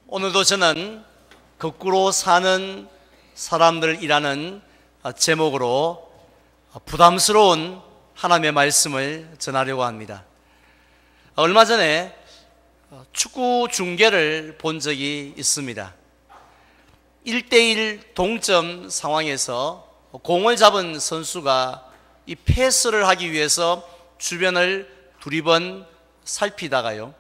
오늘도 저는 거꾸로 사는 사람들이라는 제목으로 부담스러운 하나님의 말씀을 전하려고 합니다. 얼마 전에 축구 중계를 본 적이 있습니다. 1대1 동점 상황에서 공을 잡은 선수가 이 패스를 하기 위해서 주변을 두리번 살피다가요,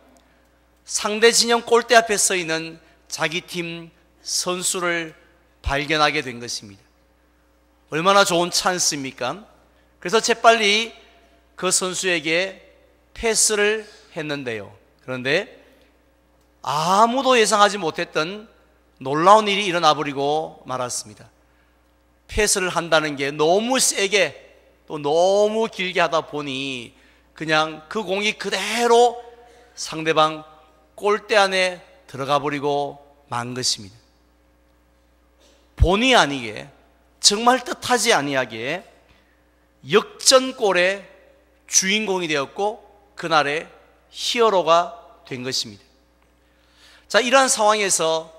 상대 진영 골대 앞에 서 있는 자기 팀 선수를 발견하게 된 것입니다. 얼마나 좋은 찬스입니까? 그래서 재빨리 그 선수에게 패스를 했는데요, 그런데 아무도 예상하지 못했던 놀라운 일이 일어나 버리고 말았습니다. 패스를 한다는 게 너무 세게 또 너무 길게 하다 보니 그냥 그 공이 그대로 상대방 골대 안에 들어가 버리고 만 것입니다. 본의 아니게, 정말 뜻하지 아니하게 역전골의 주인공이 되었고 그날의 히어로가 된 것입니다. 자, 이러한 상황에서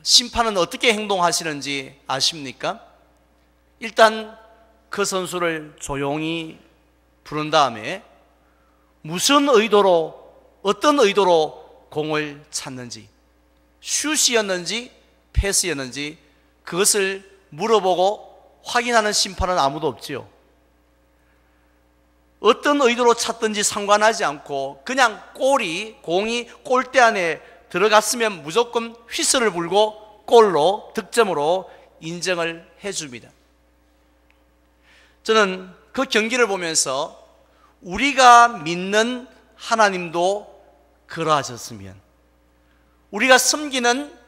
심판은 어떻게 행동하시는지 아십니까? 일단 그 선수를 조용히 부른 다음에 무슨 의도로, 어떤 의도로 공을 찼는지, 슛이었는지 패스였는지 그것을 물어보고 확인하는 심판은 아무도 없지요. 어떤 의도로 찼든지 상관하지 않고 그냥 공이 골대 안에 들어갔으면 무조건 휘슬을 불고 골로, 득점으로 인정을 해줍니다. 저는 그 경기를 보면서 우리가 믿는 하나님도 그러하셨으면, 우리가 섬기는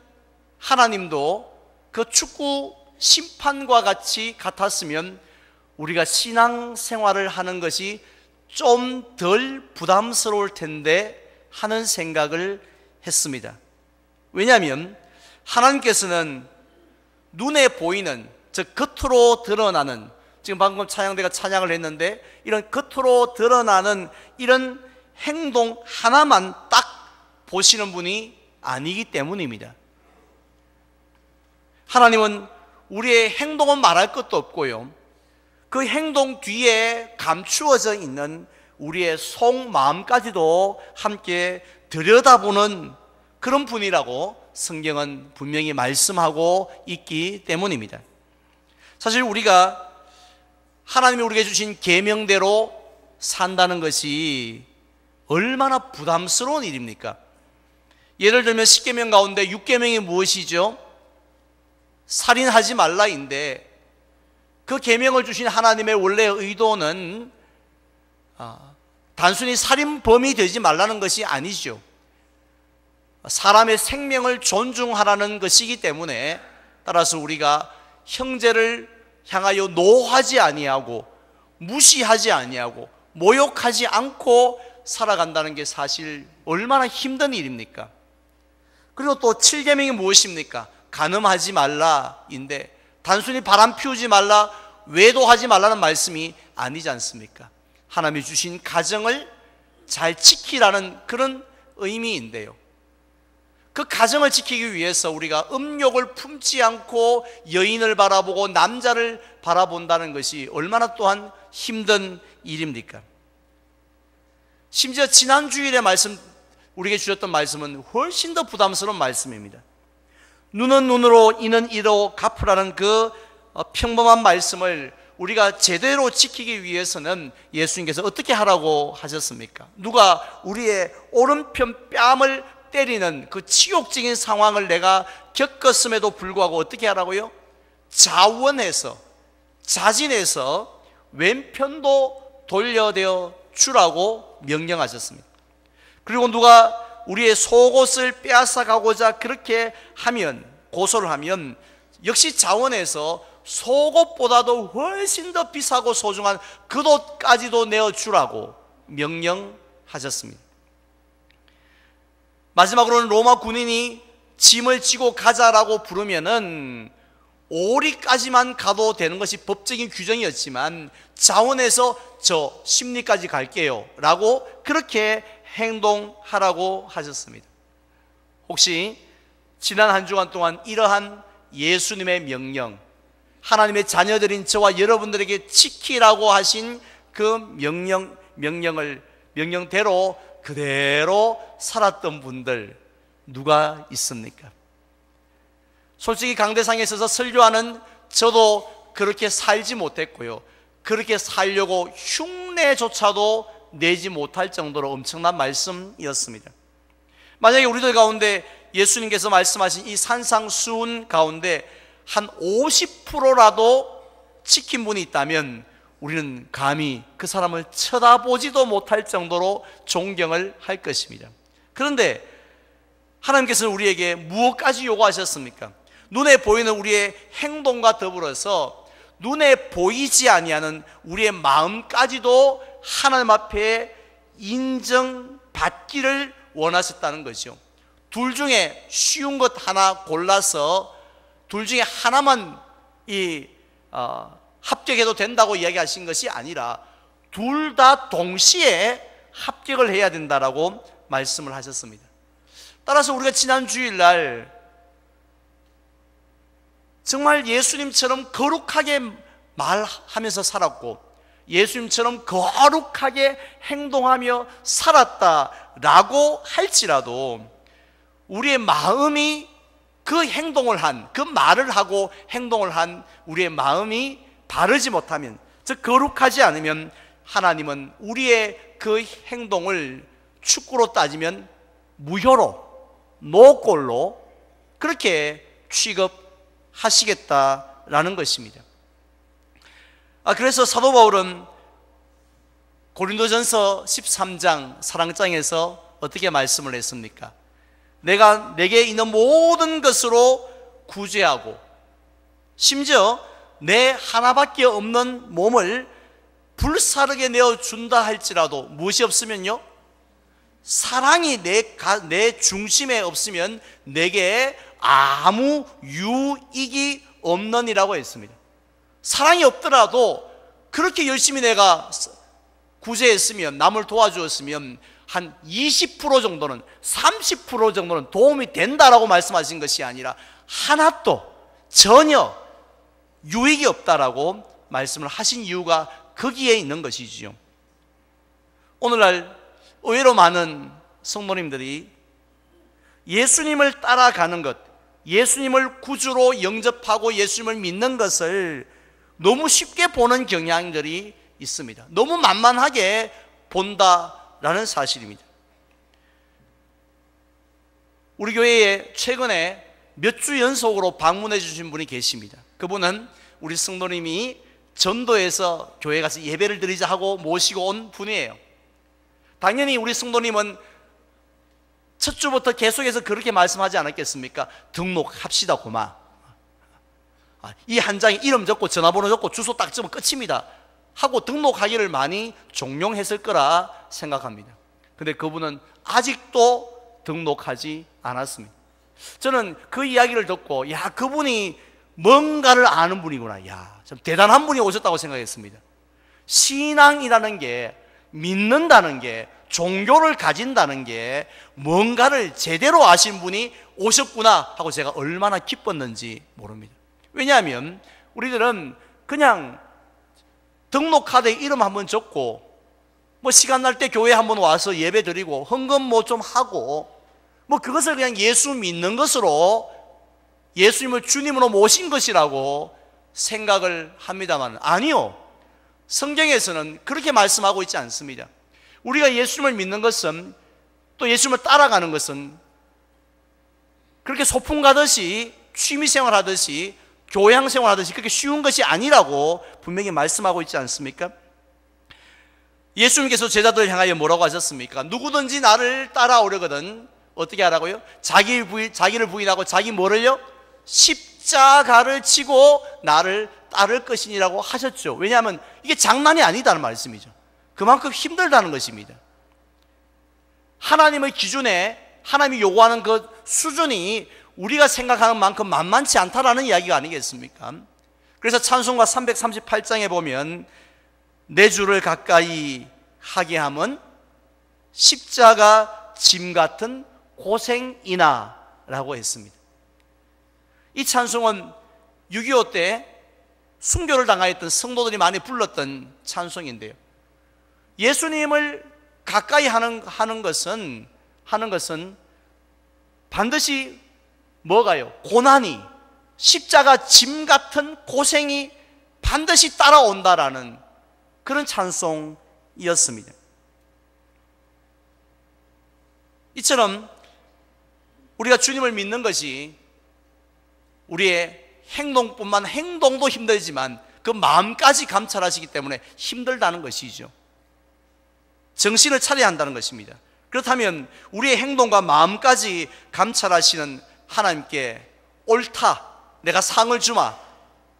하나님도 그 축구 심판과 같이 같았으면 우리가 신앙생활을 하는 것이 좀 덜 부담스러울 텐데 하는 생각을 했습니다. 왜냐하면 하나님께서는 눈에 보이는, 즉 겉으로 드러나는, 지금 방금 찬양대가 찬양을 했는데 이런 겉으로 드러나는 이런 행동 하나만 딱 보시는 분이 아니기 때문입니다. 하나님은 우리의 행동은 말할 것도 없고요, 그 행동 뒤에 감추어져 있는 우리의 속마음까지도 함께 들여다보는 그런 분이라고 성경은 분명히 말씀하고 있기 때문입니다. 사실 우리가 하나님이 우리에게 주신 계명대로 산다는 것이 얼마나 부담스러운 일입니까? 예를 들면 10계명 가운데 6계명이 무엇이죠? 살인하지 말라인데 그 계명을 주신 하나님의 원래 의도는 단순히 살인범이 되지 말라는 것이 아니죠. 사람의 생명을 존중하라는 것이기 때문에, 따라서 우리가 형제를 향하여 노하지 아니하고 무시하지 아니하고 모욕하지 않고 살아간다는 게 사실 얼마나 힘든 일입니까? 그리고 또 7계명이 무엇입니까? 간음하지 말라인데 단순히 바람 피우지 말라, 외도하지 말라는 말씀이 아니지 않습니까? 하나님이 주신 가정을 잘 지키라는 그런 의미인데요, 그 가정을 지키기 위해서 우리가 음욕을 품지 않고 여인을 바라보고 남자를 바라본다는 것이 얼마나 또한 힘든 일입니까? 심지어 지난 주일에 우리에게 주셨던 말씀은 훨씬 더 부담스러운 말씀입니다. 눈은 눈으로 이는 이로 갚으라는 그 평범한 말씀을 우리가 제대로 지키기 위해서는 예수님께서 어떻게 하라고 하셨습니까? 누가 우리의 오른편 뺨을 때리는 그 치욕적인 상황을 내가 겪었음에도 불구하고 어떻게 하라고요? 자진해서 왼편도 돌려대어 주라고 명령하셨습니다. 그리고 누가 우리의 속옷을 빼앗아 가고자 그렇게 하면, 고소를 하면 역시 자원해서 속옷보다도 훨씬 더 비싸고 소중한 겉옷까지도 내어주라고 명령하셨습니다. 마지막으로는 로마 군인이 짐을 지고 가자라고 부르면은 오리까지만 가도 되는 것이 법적인 규정이었지만 자원해서 저 심리까지 갈게요 라고 그렇게 행동하라고 하셨습니다. 혹시 지난 한 주간 동안 이러한 예수님의 명령, 하나님의 자녀들인 저와 여러분들에게 지키라고 하신 그 명령대로 그대로 살았던 분들 누가 있습니까? 솔직히 강대상에 있어서 설교하는 저도 그렇게 살지 못했고요, 그렇게 살려고 흉내조차도 내지 못할 정도로 엄청난 말씀이었습니다. 만약에 우리들 가운데 예수님께서 말씀하신 이 산상수훈 가운데 한 50%라도 지킨 분이 있다면 우리는 감히 그 사람을 쳐다보지도 못할 정도로 존경을 할 것입니다. 그런데 하나님께서는 우리에게 무엇까지 요구하셨습니까? 눈에 보이는 우리의 행동과 더불어서 눈에 보이지 아니하는 우리의 마음까지도 하나님 앞에 인정받기를 원하셨다는 거죠. 둘 중에 쉬운 것 하나 골라서 둘 중에 하나만 합격해도 된다고 이야기하신 것이 아니라 둘 다 동시에 합격을 해야 된다라고 말씀을 하셨습니다. 따라서 우리가 지난 주일날 정말 예수님처럼 거룩하게 말하면서 살았고 예수님처럼 거룩하게 행동하며 살았다라고 할지라도 우리의 마음이 그 행동을 한, 그 말을 하고 행동을 한 우리의 마음이 바르지 못하면, 즉 거룩하지 않으면 하나님은 우리의 그 행동을 축구로 따지면 무효로, 노골로 그렇게 취급하시겠다라는 것입니다. 그래서 사도 바울은 고린도전서 13장 사랑장에서 어떻게 말씀을 했습니까? 내가 내게 있는 모든 것으로 구제하고 심지어 내 하나밖에 없는 몸을 불사르게 내어준다 할지라도 무엇이 없으면요? 사랑이 내 중심에 없으면 내게 아무 유익이 없느니라고 했습니다. 사랑이 없더라도 그렇게 열심히 내가 구제했으면, 남을 도와주었으면 한 20% 정도는, 30% 정도는 도움이 된다라고 말씀하신 것이 아니라 하나도 전혀 유익이 없다라고 말씀을 하신 이유가 거기에 있는 것이지요. 오늘날 의외로 많은 성도님들이 예수님을 따라가는 것, 예수님을 구주로 영접하고 예수님을 믿는 것을 너무 쉽게 보는 경향들이 있습니다. 너무 만만하게 본다라는 사실입니다. 우리 교회에 최근에 몇 주 연속으로 방문해 주신 분이 계십니다. 그분은 우리 성도님이 전도에서 교회 가서 예배를 드리자 하고 모시고 온 분이에요. 당연히 우리 성도님은 첫 주부터 계속해서 그렇게 말씀하지 않았겠습니까? 등록합시다 고마. 이 한 장에 이름 적고 전화번호 적고 주소 딱 적으면 끝입니다 하고 등록하기를 많이 종용했을 거라 생각합니다. 그런데 그분은 아직도 등록하지 않았습니다. 저는 그 이야기를 듣고 그분이 뭔가를 아는 분이구나, 참 대단한 분이 오셨다고 생각했습니다. 신앙이라는 게, 믿는다는 게, 종교를 가진다는 게 뭔가를 제대로 아신 분이 오셨구나 하고 제가 얼마나 기뻤는지 모릅니다. 왜냐하면 우리들은 그냥 등록카드에 이름 한번 적고 시간 날 때 교회 한번 와서 예배 드리고 헌금 좀 하고 그것을 그냥 예수 믿는 것으로, 예수님을 주님으로 모신 것이라고 생각을 합니다만, 아니요, 성경에서는 그렇게 말씀하고 있지 않습니다. 우리가 예수님을 믿는 것은, 또 예수님을 따라가는 것은 그렇게 소풍 가듯이, 취미생활 하듯이, 교양생활 하듯이 그렇게 쉬운 것이 아니라고 분명히 말씀하고 있지 않습니까? 예수님께서 제자들을 향하여 뭐라고 하셨습니까? 누구든지 나를 따라오려거든 어떻게 하라고요? 자기를 부인하고 자기 뭐를요? 십자가를 지고 나를 따를 것이니라고 하셨죠. 왜냐하면 이게 장난이 아니다는 말씀이죠. 그만큼 힘들다는 것입니다. 하나님의 기준에, 하나님이 요구하는 그 수준이 우리가 생각하는 만큼 만만치 않다라는 이야기가 아니겠습니까? 그래서 찬송가 338장에 보면 내 주를 가까이 하게 함은 십자가 짐 같은 고생이나 라고 했습니다. 이 찬송은 6.25 때 순교를 당하였던 성도들이 많이 불렀던 찬송인데요, 예수님을 가까이 하는 것은 반드시 뭐가요? 고난이, 십자가 짐 같은 고생이 반드시 따라온다라는 그런 찬송이었습니다. 이처럼 우리가 주님을 믿는 것이 우리의 행동도 힘들지만 그 마음까지 감찰하시기 때문에 힘들다는 것이죠. 정신을 차려야 한다는 것입니다. 그렇다면 우리의 행동과 마음까지 감찰하시는 하나님께 옳다, 내가 상을 주마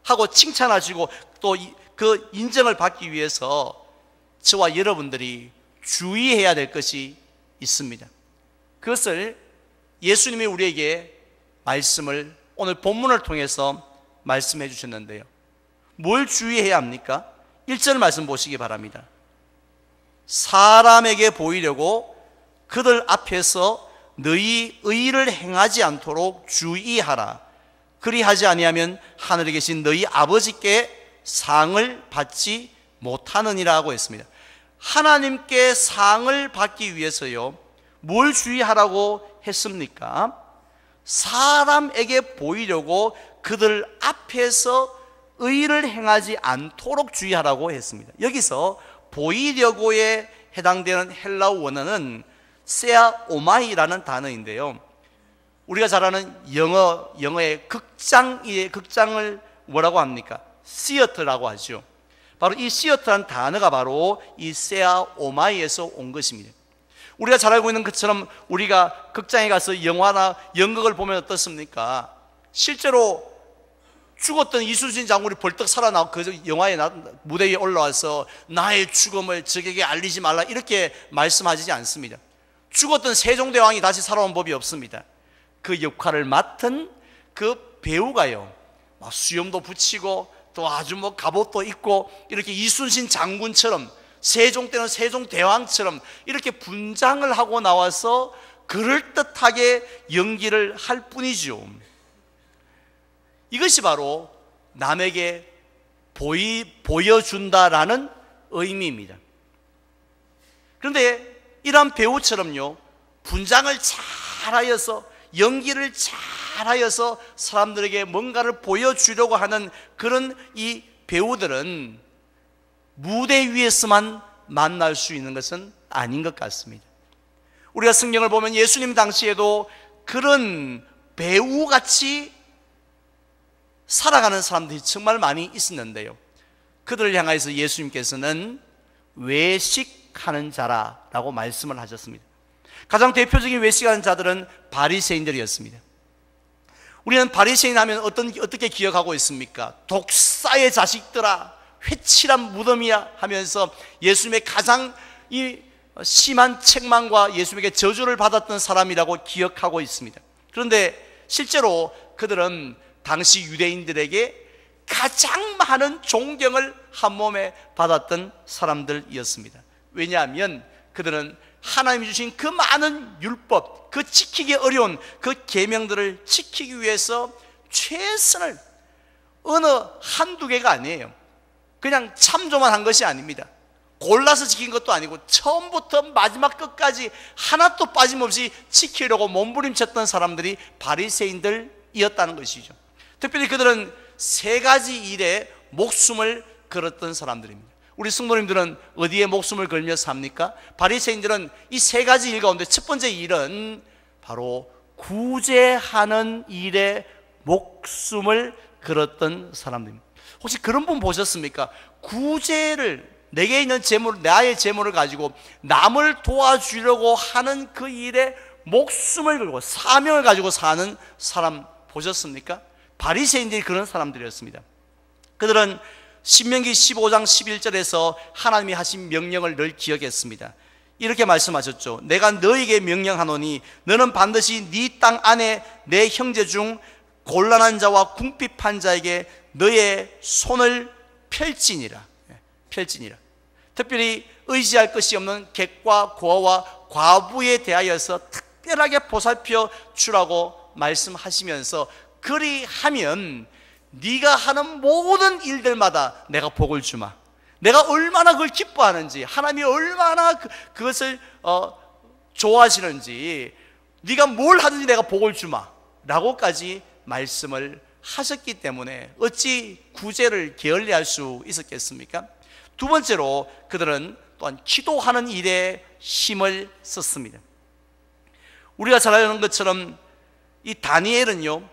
하고 칭찬하시고 또 그 인정을 받기 위해서 저와 여러분들이 주의해야 될 것이 있습니다. 그것을 예수님이 우리에게 말씀을 오늘 본문을 통해서 말씀해 주셨는데요, 뭘 주의해야 합니까? 1절 말씀 보시기 바랍니다. 사람에게 보이려고 그들 앞에서 너희 의를 행하지 않도록 주의하라. 그리하지 아니하면 하늘에 계신 너희 아버지께 상을 받지 못하느니라고 했습니다. 하나님께 상을 받기 위해서요, 뭘 주의하라고 했습니까? 사람에게 보이려고 그들 앞에서 의를 행하지 않도록 주의하라고 했습니다. 여기서 보이려고에 해당되는 헬라어 원어는 세아오마이라는 단어인데요, 우리가 잘 아는 영어의 극장을 뭐라고 합니까? 시어터라고 하죠. 바로 이 시어터라는 단어가 바로 이 세아오마이에서 온 것입니다. 우리가 잘 알고 있는 것처럼 우리가 극장에 가서 영화나 연극을 보면 어떻습니까? 실제로 죽었던 이순신 장군이 벌떡 살아나고 그 영화의 무대 위에 올라와서 나의 죽음을 적에게 알리지 말라 이렇게 말씀하지 않습니다. 죽었던 세종대왕이 다시 살아온 법이 없습니다. 그 역할을 맡은 그 배우가요, 막 수염도 붙이고 또 아주 뭐 갑옷도 입고 이렇게 이순신 장군처럼, 세종 때는 세종대왕처럼 이렇게 분장을 하고 나와서 그럴듯하게 연기를 할 뿐이죠. 이것이 바로 남에게 보여준다라는 의미입니다. 그런데 이러한 배우처럼요, 분장을 잘하여서, 연기를 잘하여서 사람들에게 뭔가를 보여주려고 하는 그런 이 배우들은 무대 위에서만 만날 수 있는 것은 아닌 것 같습니다. 우리가 성경을 보면 예수님 당시에도 그런 배우같이 살아가는 사람들이 정말 많이 있었는데요, 그들을 향해서 예수님께서는 외식하는 자라라고 말씀을 하셨습니다. 가장 대표적인 외식하는 자들은 바리새인들이었습니다. 우리는 바리새인 하면 어떻게 기억하고 있습니까? 독사의 자식들아, 회칠한 무덤이야 하면서 예수님의 가장 심한 책망과 예수님에게 저주를 받았던 사람이라고 기억하고 있습니다. 그런데 실제로 그들은 당시 유대인들에게 가장 많은 존경을 한 몸에 받았던 사람들이었습니다. 왜냐하면 그들은 하나님이 주신 그 많은 율법, 그 지키기 어려운 그 계명들을 지키기 위해서 최선을, 어느 한두 개가 아니에요. 그냥 참조만 한 것이 아닙니다. 골라서 지킨 것도 아니고 처음부터 마지막 끝까지 하나도 빠짐없이 지키려고 몸부림쳤던 사람들이 바리새인들이었다는 것이죠. 특별히 그들은 3가지 일에 목숨을 걸었던 사람들입니다. 우리 성도님들은 어디에 목숨을 걸며 삽니까? 바리새인들은 이 3가지 일 가운데 첫 번째 일은 바로 구제하는 일에 목숨을 걸었던 사람들입니다. 혹시 그런 분 보셨습니까? 구제를, 내게 있는 재물, 나의 재물을 가지고 남을 도와주려고 하는 그 일에 목숨을 걸고 사명을 가지고 사는 사람 보셨습니까? 바리새인들이 그런 사람들이었습니다. 그들은 신명기 15장 11절에서 하나님이 하신 명령을 늘 기억했습니다. 이렇게 말씀하셨죠. 내가 너에게 명령하노니 너는 반드시 네 땅 안에 내 형제 중 곤란한 자와 궁핍한 자에게 너의 손을 펼지니라. 특별히 의지할 것이 없는 객과 고아와 과부에 대하여서 특별하게 보살펴 주라고 말씀하시면서 그리하면 네가 하는 모든 일들마다 내가 복을 주마. 내가 얼마나 그걸 기뻐하는지, 하나님이 얼마나 그것을 좋아하시는지, 네가 뭘 하든지 내가 복을 주마 라고까지 말씀을 하셨기 때문에 어찌 구제를 게을리할 수 있었겠습니까? 두 번째로 그들은 또한 기도하는 일에 힘을 썼습니다. 우리가 잘 아는 것처럼 이 다니엘은요,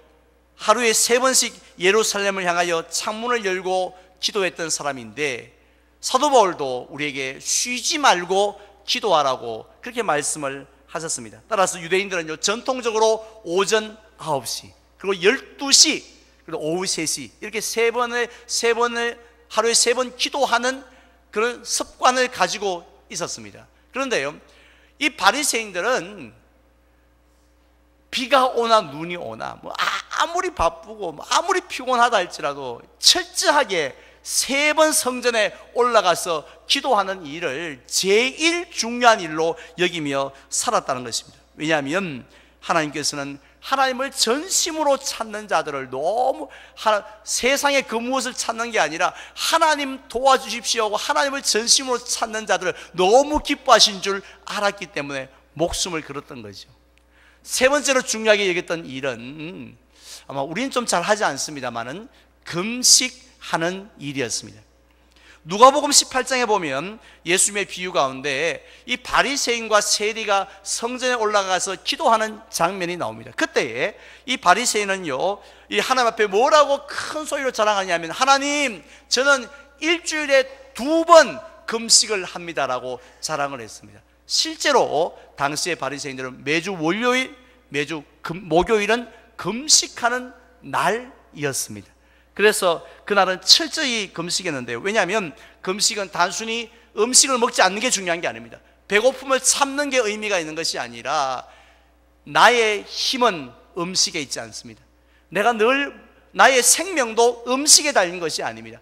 하루에 3번씩 예루살렘을 향하여 창문을 열고 기도했던 사람인데, 사도 바울도 우리에게 쉬지 말고 기도하라고 그렇게 말씀을 하셨습니다. 따라서 유대인들은요, 전통적으로 오전 9시, 그리고 12시, 그리고 오후 3시 이렇게 세 번을 하루에 3번 기도하는 그런 습관을 가지고 있었습니다. 그런데요, 이 바리새인들은 비가 오나 눈이 오나 아무리 바쁘고 아무리 피곤하다 할지라도 철저하게 3번 성전에 올라가서 기도하는 일을 제일 중요한 일로 여기며 살았다는 것입니다. 왜냐하면 하나님께서는 하나님을 전심으로 찾는 자들을 너무 세상의 그 무엇을 찾는 게 아니라 하나님 도와주십시오 하고 하나님을 전심으로 찾는 자들을 너무 기뻐하신 줄 알았기 때문에 목숨을 걸었던 거죠. 세 번째로 중요하게 여겼던 일은 아마 우리는 좀 잘 하지 않습니다만은 금식하는 일이었습니다. 누가복음 18장에 보면 예수님의 비유 가운데 이 바리새인과 세리가 성전에 올라가서 기도하는 장면이 나옵니다. 그때에 이 바리새인은요, 이 하나님 앞에 뭐라고 큰 소리로 자랑하냐면, 하나님, 저는 일주일에 2번 금식을 합니다라고 자랑을 했습니다. 실제로 당시의 바리새인들은 매주 월요일, 매주 목요일은 금식하는 날이었습니다. 그래서 그날은 철저히 금식했는데요. 왜냐하면 금식은 단순히 음식을 먹지 않는 게 중요한 게 아닙니다. 배고픔을 참는 게 의미가 있는 것이 아니라 나의 힘은 음식에 있지 않습니다. 내가 늘 나의 생명도 음식에 달린 것이 아닙니다.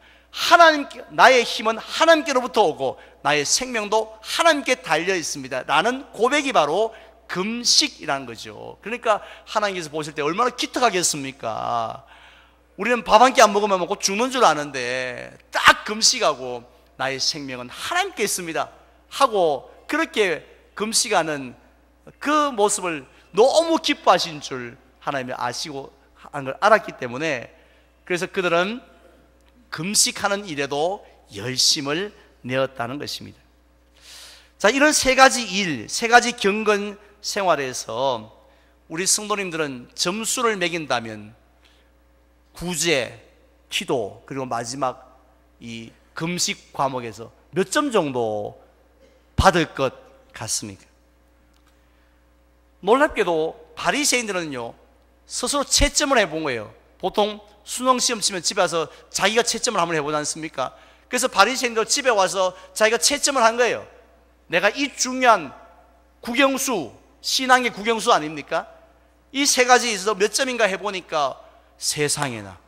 나의 힘은 하나님께로부터 오고 나의 생명도 하나님께 달려 있습니다 라는 고백이 바로 금식이라는 거죠. 그러니까 하나님께서 보실 때 얼마나 기특하겠습니까? 우리는 밥 한 끼 안 먹으면 먹고 죽는 줄 아는데 딱 금식하고 나의 생명은 하나님께 있습니다 하고 그렇게 금식하는 그 모습을 너무 기뻐하신 줄 하나님이 아시고 한 걸 알았기 때문에, 그래서 그들은 금식하는 일에도 열심을 내었다는 것입니다. 자, 이런 세 가지 경건 생활에서 우리 성도님들은 점수를 매긴다면 구제, 기도, 그리고 마지막 이 금식 과목에서 몇 점 정도 받을 것 같습니까? 놀랍게도 바리새인들은요, 스스로 채점을 해본 거예요. 보통 수능시험 치면 집에 와서 자기가 채점을 한번 해보지 않습니까? 그래서 바리새인도 집에 와서 자기가 채점을 한 거예요. 내가 이 중요한 국영수, 신앙의 국영수 아닙니까? 이 세 가지에 있어서 몇 점인가 해보니까 세상에나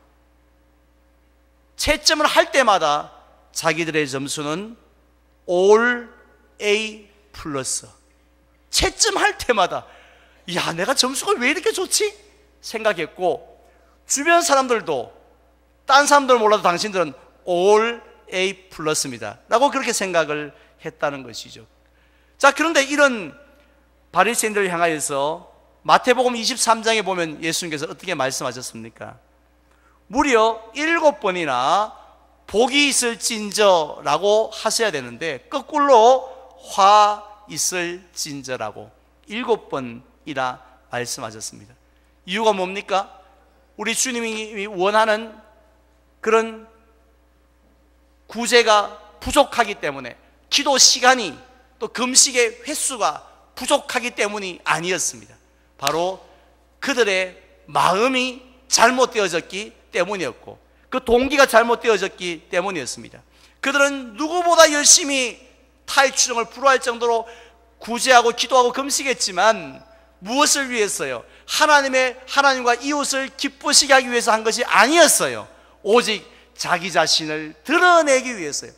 채점을 할 때마다 자기들의 점수는 all A 플러스. 채점할 때마다 야, 내가 점수가 왜 이렇게 좋지? 생각했고, 주변 사람들도 딴 사람들 몰라도 당신들은 all A 플러스입니다 라고 그렇게 생각을 했다는 것이죠. 자, 그런데 이런 바리새인들을 향하여서 마태복음 23장에 보면 예수님께서 어떻게 말씀하셨습니까? 무려 7번이나 복이 있을진저라고 하셔야 되는데 거꾸로 화 있을진저라고 7번이나 말씀하셨습니다. 이유가 뭡니까? 우리 주님이 원하는 그런 구제가 부족하기 때문에, 기도 시간이 또 금식의 횟수가 부족하기 때문이 아니었습니다. 바로 그들의 마음이 잘못되어졌기 때문이었고 그 동기가 잘못되어졌기 때문이었습니다. 그들은 누구보다 열심히 타의 추종을 불허할 정도로 구제하고 기도하고 금식했지만 무엇을 위해서요? 하나님과 이웃을 기쁘시게 하기 위해서 한 것이 아니었어요. 오직 자기 자신을 드러내기 위해서요.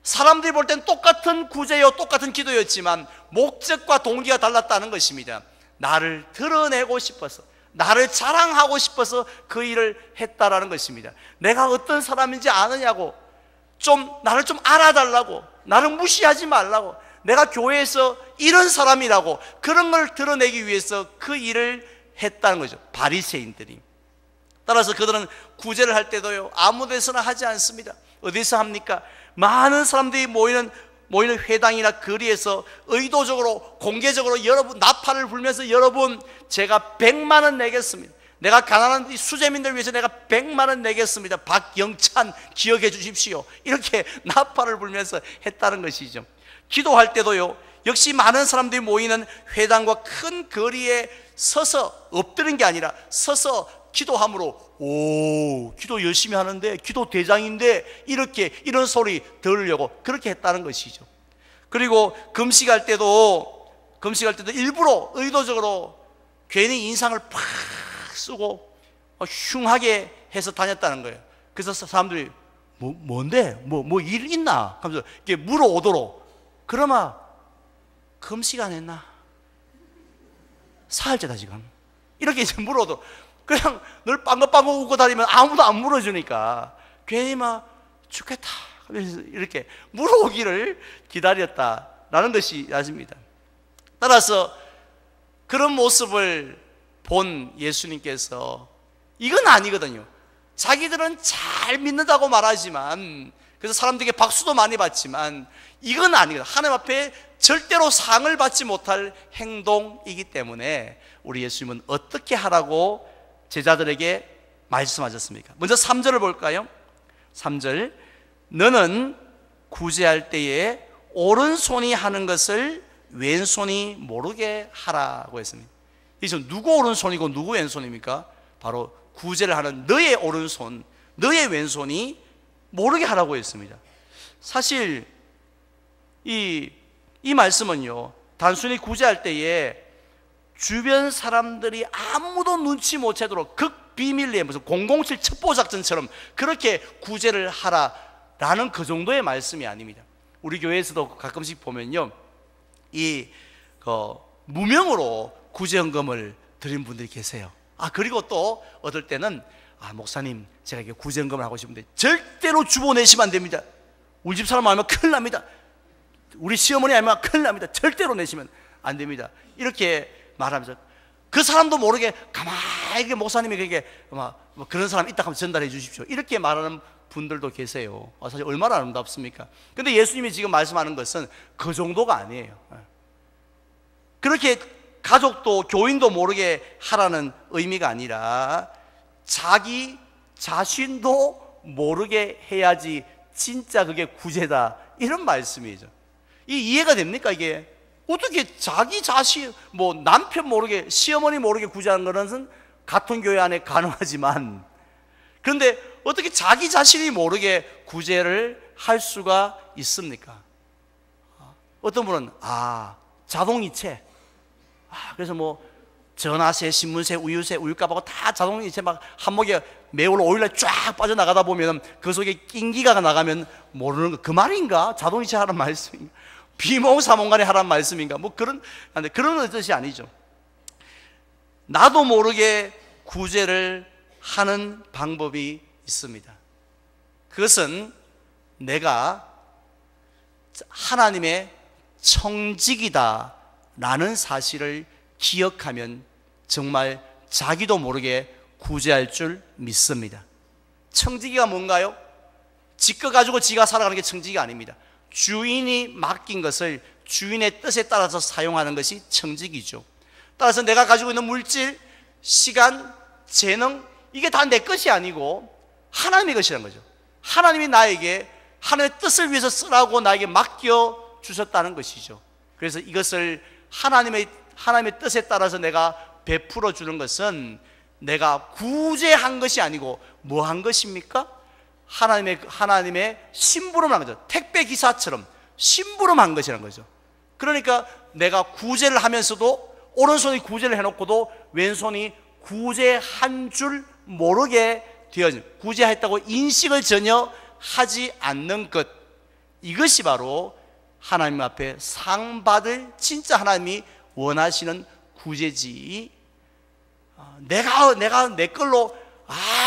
사람들이 볼 땐 똑같은 구제요, 똑같은 기도였지만 목적과 동기가 달랐다는 것입니다. 나를 드러내고 싶어서, 나를 자랑하고 싶어서 그 일을 했다라는 것입니다. 내가 어떤 사람인지 아느냐고, 나를 좀 알아달라고, 나를 무시하지 말라고, 내가 교회에서 이런 사람이라고, 그런 걸 드러내기 위해서 그 일을 했다는 거죠. 바리새인들이. 따라서 그들은 구제를 할 때도요, 아무 데서나 하지 않습니다. 어디서 합니까? 많은 사람들이 모이는 회당이나 거리에서 의도적으로, 공개적으로 여러분, 나팔을 불면서 여러분, 제가 100만 원 내겠습니다. 내가 가난한 이 수재민들 위해서 내가 100만 원 내겠습니다. 박영찬 기억해 주십시오. 이렇게 나팔을 불면서 했다는 것이죠. 기도할 때도요, 역시 많은 사람들이 모이는 회당과 큰 거리에 서서, 엎드린 게 아니라 서서 기도함으로, 오, 기도 열심히 하는데, 기도 대장인데, 이런 소리 들으려고 그렇게 했다는 것이죠. 그리고 금식할 때도 일부러 의도적으로 괜히 인상을 팍 쓰고 흉하게 해서 다녔다는 거예요. 그래서 사람들이 뭔데? 뭐 일 있나? 하면서 이렇게 물어오도록. 그러면 금식 안 했나? 사흘째다 지금. 이렇게 이제 물어도 그냥 늘 빵긋빵긋 웃고 다니면 아무도 안 물어주니까 괜히 막 죽겠다 하면서 이렇게 물어오기를 기다렸다라는 것이 야입니다. 따라서 그런 모습을 본 예수님께서 이건 아니거든요. 자기들은 잘 믿는다고 말하지만, 그래서 사람들에게 박수도 많이 받지만 이건 아니거든요. 하나님 앞에 절대로 상을 받지 못할 행동이기 때문에 우리 예수님은 어떻게 하라고 제자들에게 말씀하셨습니까? 먼저 3절을 볼까요? 3절, 너는 구제할 때에 오른손이 하는 것을 왼손이 모르게 하라고 했습니다. 이제 누구 오른손이고 누구 왼손입니까? 바로 구제를 하는 너의 오른손, 너의 왼손이 모르게 하라고 했습니다. 사실 이 말씀은요, 단순히 구제할 때에 주변 사람들이 아무도 눈치 못 채도록 극비밀리에 무슨 007 첩보작전처럼 그렇게 구제를 하라라는 그 정도의 말씀이 아닙니다. 우리 교회에서도 가끔씩 보면요, 무명으로 구제헌금을 드린 분들이 계세요. 그리고 또 어떨 때는 목사님, 제가 이게 구제헌금을 하고 싶은데 절대로 주보 내시면 안 됩니다. 우리 집 사람 알면 큰일 납니다. 우리 시어머니 알면 큰일 납니다. 절대로 내시면 안 됩니다. 이렇게 말하면서 그 사람도 모르게 가만히 목사님이 그렇게 그런 사람 있다 하면 전달해 주십시오. 이렇게 말하는 분들도 계세요. 사실 얼마나 아름답습니까? 근데 예수님이 지금 말씀하는 것은 그 정도가 아니에요. 그렇게 가족도 교인도 모르게 하라는 의미가 아니라 자기 자신도 모르게 해야지 진짜 그게 구제다, 이런 말씀이죠. 이해가 됩니까? 이게 어떻게 자기 자신, 남편 모르게, 시어머니 모르게 구제하는 것은 같은 교회 안에 가능하지만, 그런데 어떻게 자기 자신이 모르게 구제를 할 수가 있습니까? 어떤 분은 자동이체, 그래서 전화세, 신문세, 우유세, 우유값하고 다 자동이체 막 한목에 매월 5일날 쫙 빠져나가다 보면 그 속에 낑기가 나가면 모르는 거, 그 말인가? 자동이체 하라는 말씀인가? 비몽사몽간에 하라는 말씀인가? 그런 뜻이 아니죠. 나도 모르게 구제를 하는 방법이 있습니다. 그것은 내가 하나님의 청직이다 라는 사실을 기억하면 정말 자기도 모르게 구제할 줄 믿습니다. 청지기가 뭔가요? 지껏 가지고 지가 살아가는 게 청지기가 아닙니다. 주인이 맡긴 것을 주인의 뜻에 따라서 사용하는 것이 청지기죠. 따라서 내가 가지고 있는 물질, 시간, 재능, 이게 다 내 것이 아니고 하나님의 것이라는 거죠. 하나님이 나에게 하나님의 뜻을 위해서 쓰라고 나에게 맡겨 주셨다는 것이죠. 그래서 이것을 하나님의 뜻에 따라서 내가 베풀어 주는 것은 내가 구제한 것이 아니고 뭐 한 것입니까? 하나님의 심부름한 거죠. 택배 기사처럼 심부름한 것이라는 거죠. 그러니까 내가 구제를 하면서도 오른손이 구제를 해놓고도 왼손이 구제한 줄 모르게 되어진, 구제했다고 인식을 전혀 하지 않는 것, 이것이 바로 하나님 앞에 상 받을 진짜 하나님이 원하시는 구제지. 내가 내 걸로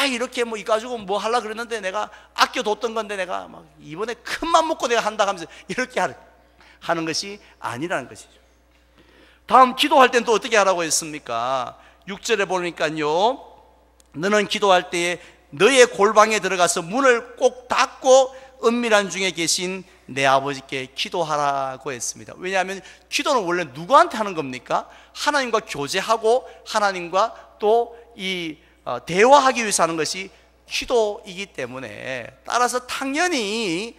이렇게 뭐 이거 가지고 뭐 하려고 그랬는데 내가 아껴뒀던 건데 내가 막 이번에 큰맘 먹고 내가 한다 하면서 이렇게 하는 것이 아니라는 것이죠. 다음 기도할 땐 또 어떻게 하라고 했습니까? 6절에 보니까요, 너는 기도할 때에 너의 골방에 들어가서 문을 꼭 닫고 은밀한 중에 계신 내 아버지께 기도하라고 했습니다. 왜냐하면 기도는 원래 누구한테 하는 겁니까? 하나님과 교제하고 하나님과 또 대화하기 위해서 하는 것이 기도이기 때문에, 따라서 당연히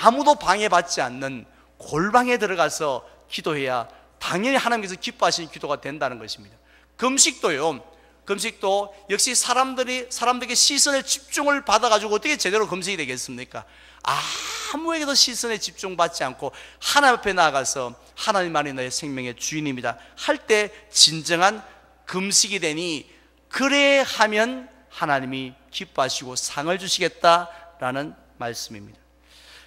아무도 방해받지 않는 골방에 들어가서 기도해야 당연히 하나님께서 기뻐하시는 기도가 된다는 것입니다. 금식도 역시 사람들에게 시선의 집중을 받아가지고 어떻게 제대로 금식이 되겠습니까? 아무에게도 시선에 집중받지 않고 하나님 앞에 나아가서 하나님만이 너의 생명의 주인입니다 할 때 진정한 금식이 되니, 그래 하면 하나님이 기뻐하시고 상을 주시겠다라는 말씀입니다.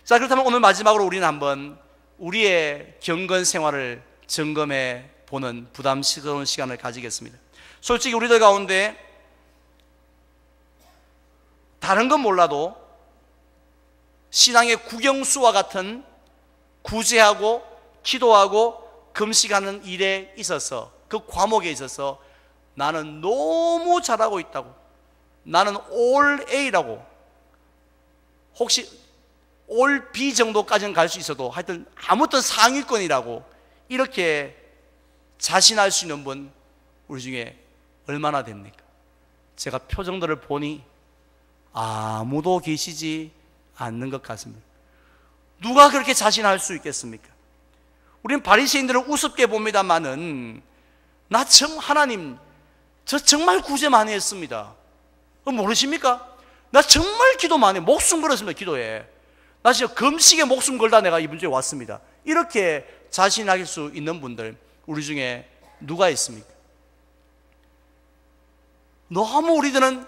자, 그렇다면 오늘 마지막으로 우리는 한번 우리의 경건 생활을 점검해 보는 부담스러운 시간을 가지겠습니다. 솔직히 우리들 가운데 다른 건 몰라도 신앙의 국영수와 같은 구제하고 기도하고 금식하는 일에 있어서, 그 과목에 있어서 나는 너무 잘하고 있다고, 나는 올 A라고, 혹시 올 B 정도까지는 갈 수 있어도 하여튼 아무튼 상위권이라고 이렇게 자신할 수 있는 분 우리 중에 얼마나 됩니까? 제가 표정들을 보니 아무도 계시지 않는 것 같습니다. 누가 그렇게 자신할 수 있겠습니까? 우리는 바리새인들을 우습게 봅니다만은 하나님, 저 정말 구제 많이 했습니다. 모르십니까? 나 정말 기도 많이, 목숨 걸었습니다. 기도에 나 진짜 금식에 목숨 걸다 내가 이번 주에 왔습니다. 이렇게 자신할 수 있는 분들 우리 중에 누가 있습니까? 너무 우리들은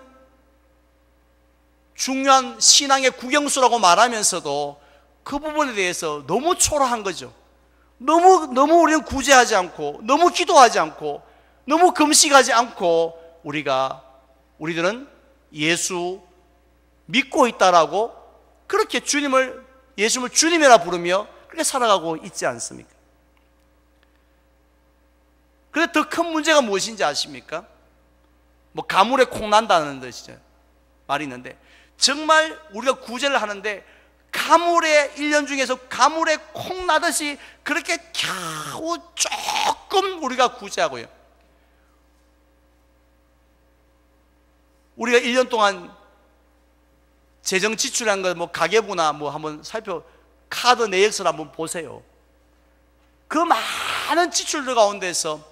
중요한 신앙의 국영수라고 말하면서도 그 부분에 대해서 너무 초라한 거죠. 너무 우리는 구제하지 않고, 너무 기도하지 않고, 너무 금식하지 않고 우리들은 예수 믿고 있다라고 그렇게 예수님을 주님이라 부르며 그렇게 살아가고 있지 않습니까? 그런데 더 큰 문제가 무엇인지 아십니까? 뭐 가물에 콩 난다는 뜻이죠. 말이 있는데, 정말 우리가 구제를 하는데 가물에 1년 중에서 가물에 콩 나듯이 그렇게 겨우 조금 우리가 구제하고요. 우리가 1년 동안 재정 지출한 거, 뭐 가계부나 뭐 한번 카드 내역서를 한번 보세요. 그 많은 지출들 가운데서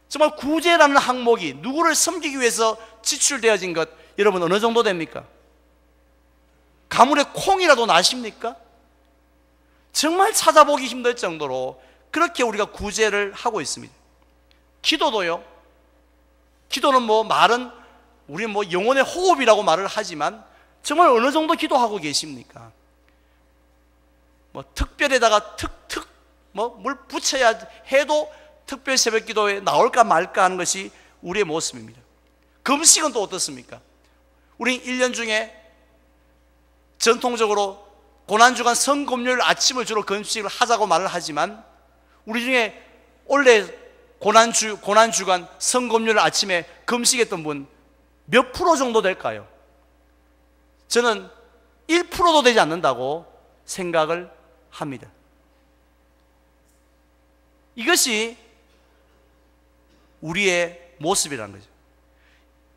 정말 구제라는 항목이 누구를 섬기기 위해서 지출되어진 것, 여러분 어느 정도 됩니까? 가물에 콩이라도 나십니까? 정말 찾아보기 힘들 정도로 그렇게 우리가 구제를 하고 있습니다. 기도도요. 기도는 우리 영혼의 호흡이라고 말을 하지만 정말 어느 정도 기도하고 계십니까? 특별에다가 뭘 붙여야 해도 특별 새벽 기도에 나올까 말까 하는 것이 우리의 모습입니다. 금식은 또 어떻습니까? 우리 1년 중에 전통적으로 고난주간 성금요일 아침을 주로 금식을 하자고 말을 하지만, 우리 중에 원래 고난주간 성금요일 아침에 금식했던 분 몇 프로 정도 될까요? 저는 1%도 되지 않는다고 생각을 합니다. 이것이 우리의 모습이라는 거죠.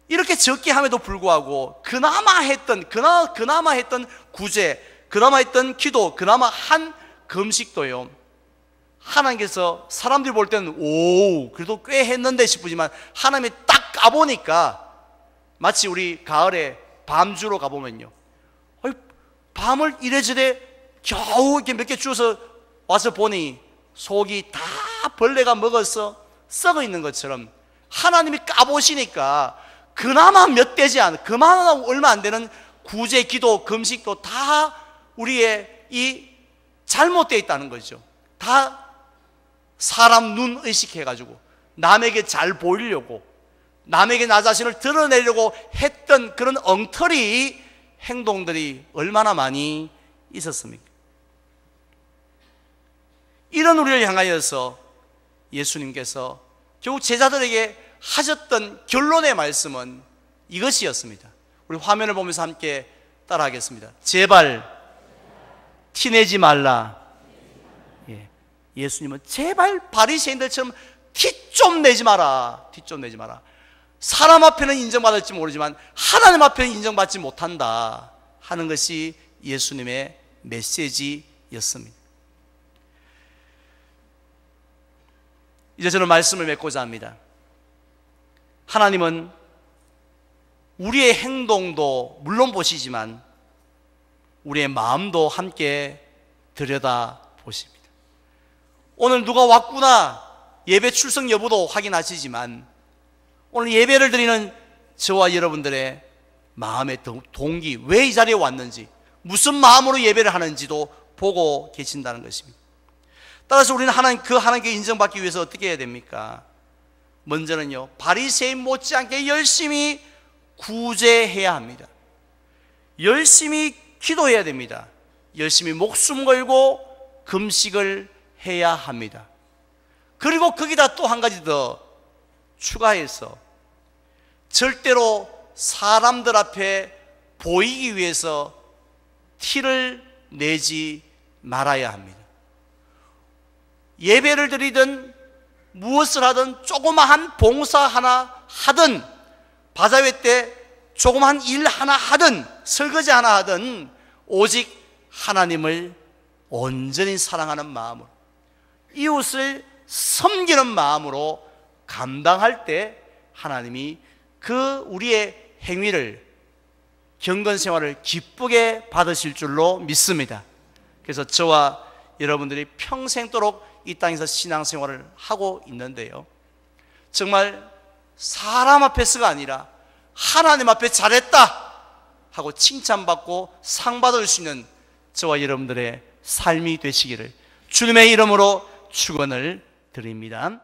이렇게 적게 함에도 불구하고 그나마 했던 구제, 그나마 했던 기도, 그나마 한 금식도요, 하나님께서 사람들이 볼 때는 그래도 꽤 했는데 싶으지만 하나님이 딱 까보니까, 마치 우리 가을에 밤주로 가보면요, 밤을 이래저래 겨우 이렇게 몇 개 주워서 와서 보니 속이 다 벌레가 먹어서 썩어 있는 것처럼 하나님이 까보시니까 그나마 그나마 얼마 안 되는 구제, 기도, 금식도 다 우리의 이 잘못되어 있다는 거죠. 다 사람 눈 의식해가지고 남에게 잘 보이려고, 남에게 나 자신을 드러내려고 했던 그런 엉터리 행동들이 얼마나 많이 있었습니까? 이런 우리를 향하여서 예수님께서 결국 제자들에게 하셨던 결론의 말씀은 이것이었습니다. 우리 화면을 보면서 함께 따라하겠습니다. 제발 티내지 말라. 예수님은 제발 바리새인들처럼 티 좀 내지 마라. 티 좀 내지 마라. 사람 앞에는 인정받을지 모르지만 하나님 앞에는 인정받지 못한다 하는 것이 예수님의 메시지였습니다. 이제 저는 말씀을 맺고자 합니다. 하나님은 우리의 행동도 물론 보시지만 우리의 마음도 함께 들여다 보십니다. 오늘 누가 왔구나 예배 출석 여부도 확인하시지만 오늘 예배를 드리는 저와 여러분들의 마음의 동기, 왜 이 자리에 왔는지, 무슨 마음으로 예배를 하는지도 보고 계신다는 것입니다. 따라서 우리는 하나님께 인정받기 위해서 어떻게 해야 됩니까? 먼저는요, 바리새인 못지않게 열심히 구제해야 합니다. 열심히 기도해야 됩니다. 열심히 목숨 걸고 금식을 해야 합니다. 그리고 거기다 또 한 가지 더 추가해서 절대로 사람들 앞에 보이기 위해서 티를 내지 말아야 합니다. 예배를 드리든 무엇을 하든 조그마한 봉사 하나 하든 바자회 때 조그마한 일 하나 하든 설거지 하나 하든 오직 하나님을 온전히 사랑하는 마음으로 이웃을 섬기는 마음으로 감당할 때 하나님이 그 우리의 행위를 경건 생활을 기쁘게 받으실 줄로 믿습니다. 그래서 저와 여러분들이 평생도록 이 땅에서 신앙생활을 하고 있는데요, 정말 사람 앞에서가 아니라 하나님 앞에 잘했다 하고 칭찬받고 상 받을 수 있는 저와 여러분들의 삶이 되시기를 주님의 이름으로 축원을 드립니다.